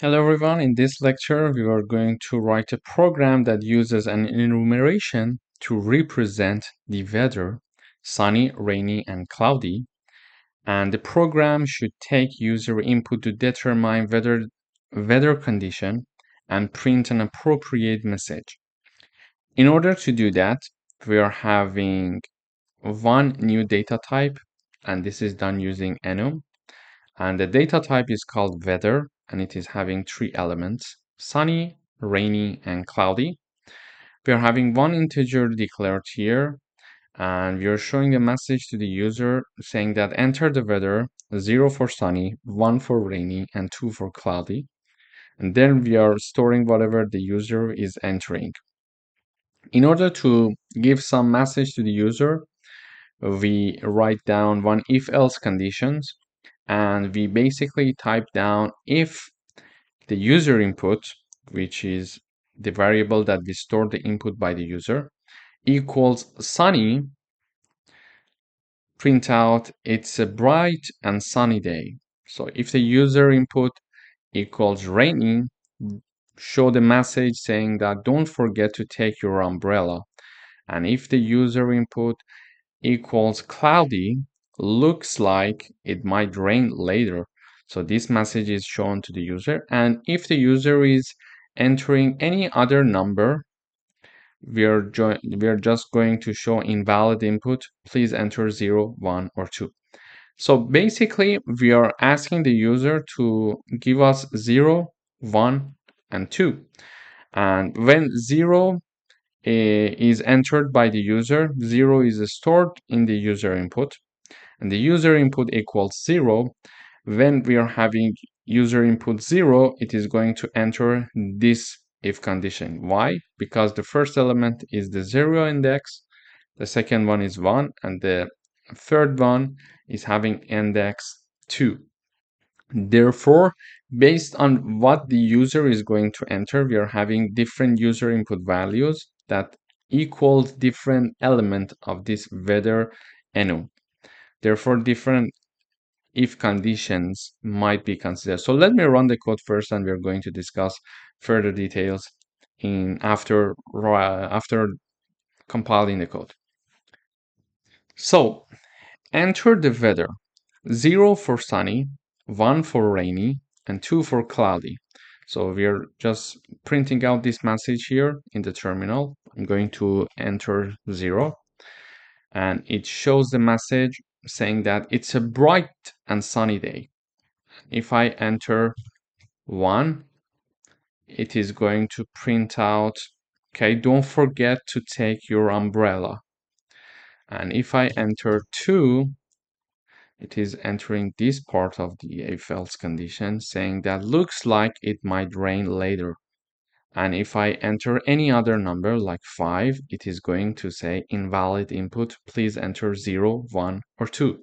Hello everyone, in this lecture we are going to write a program that uses an enumeration to represent the weather, sunny, rainy, and cloudy. And the program should take user input to determine weather condition and print an appropriate message. In order to do that, we are having one new data type, and this is done using enum. And the data type is called weather, and it is having three elements: sunny, rainy, and cloudy. We are having one integer declared here, and we are showing a message to the user saying that enter the weather: 0 for sunny, 1 for rainy, and 2 for cloudy. And then we are storing whatever the user is entering. In order to give some message to the user, we write down one if-else conditions, and we basically type down if the user input, which is the variable that we store the input by the user, equals sunny, print out it's a bright and sunny day. So if the user input equals rainy, show the message saying that don't forget to take your umbrella. And if the user input equals cloudy, looks like it might rain later. So this message is shown to the user. And if the user is entering any other number, we are just going to show invalid input. Please enter 0, 1, or 2. So basically, we are asking the user to give us 0, 1, and 2. And when 0 is entered by the user, 0 is stored in the user input, and the user input equals 0. When we are having user input 0, it is going to enter this if condition. Why? Because the first element is the 0 index, the second one is 1, and the third one is having index 2. Therefore, based on what the user is going to enter, we are having different user input values that equals different element of this weather enum. Therefore, different if conditions might be considered. So let me run the code first, and we're going to discuss further details after compiling the code. So enter the weather: 0 for sunny, 1 for rainy, and 2 for cloudy. So we're just printing out this message here in the terminal. I'm going to enter 0, and it shows the message saying that it's a bright and sunny day. If I enter 1, it is going to print out, okay, don't forget to take your umbrella. And if I enter 2, it is entering this part of the if-else condition saying that looks like it might rain later. And if I enter any other number like 5, it is going to say invalid input, please enter 0, 1, or 2.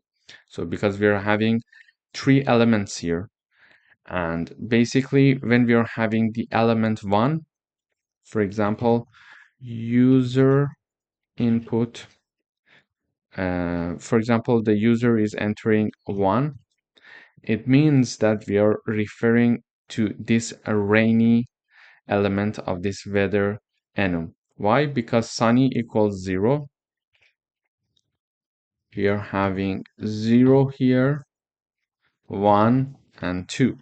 So because we are having three elements here, and basically when we are having the element 1, for example, user input, for example, the user is entering 1, it means that we are referring to this rainy element of this weather enum. Why? Because sunny equals 0. We are having 0 here, 1, and 2.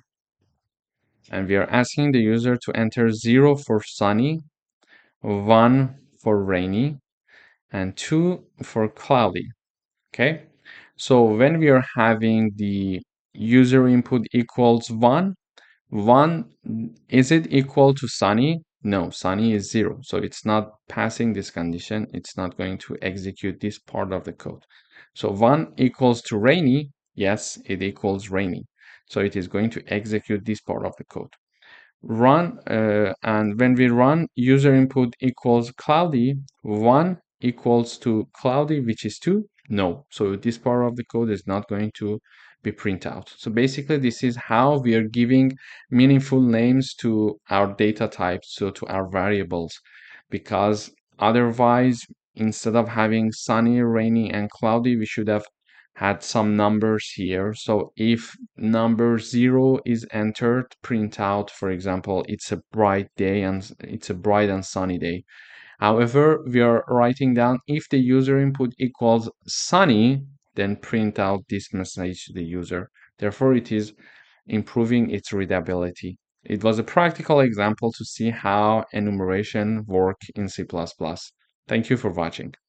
And we are asking the user to enter 0 for sunny, 1 for rainy, and 2 for cloudy. Okay? So when we are having the user input equals 1, is it equal to sunny? No, sunny is 0. So it's not passing this condition. It's not going to execute this part of the code. So 1 equals to rainy. Yes, it equals rainy. So it is going to execute this part of the code. Run, and when we run user input equals cloudy, 1 equals to cloudy, which is 2. No, so this part of the code is not going to be print out. So basically this is how we are giving meaningful names to our data types, so to our variables, because otherwise instead of having sunny, rainy, and cloudy, we should have had some numbers here. So if number 0 is entered, print out, for example, it's a bright day and it's a bright and sunny day. However, we are writing down if the user input equals sunny, then print out this message to the user. Therefore, it is improving its readability. It was a practical example to see how enumeration work in C++. Thank you for watching.